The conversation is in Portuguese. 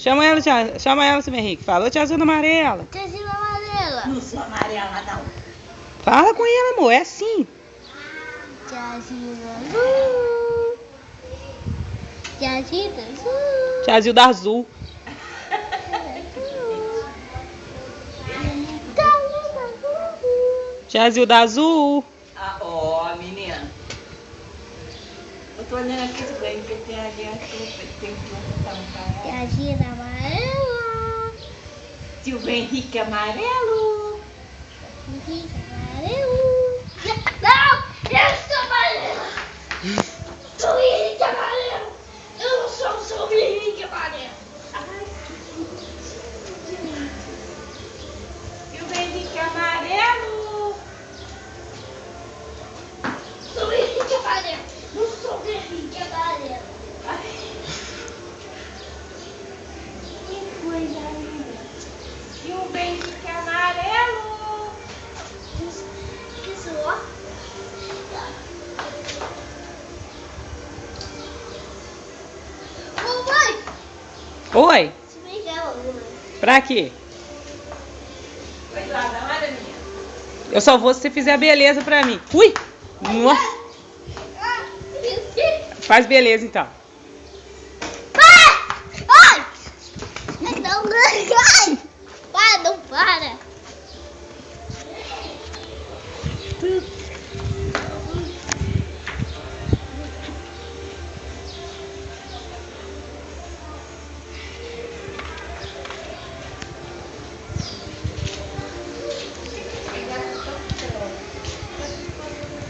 Chama ela, chama ela, seu Henrique. Fala, ô tiazinha amarela. Tiazinha amarela. Não sou amarela, não. Fala com ela, amor. É assim. Tiazinha azul. Tiazinha azul. Tiazinho da Azul. Tiazinho da Azul. Ah, ó, menina. Eu tô olhando aqui tudo bem, porque tem ali a tem que botar um cara. Tiazinha amarela. Tio Henrique amarelo. Henrique amarelo. Não! Eu sou amarela! Sou Henrique amarelo! Eu não sou o Henrique amarelo! Ai, Tio Henrique amarelo. Sou o Henrique amarelo! Não sou o Henrique amarelo! Ai. Que coisa linda. Tio Henrique amarelo. Isso, ó. Ô, mãe! Oi. Se me chama, mãe. Pra quê? Vai lá, dá uma olhada, menina. Eu só vou se você fizer a beleza pra mim. Ui. Nossa. Ah, isso. Faz beleza então.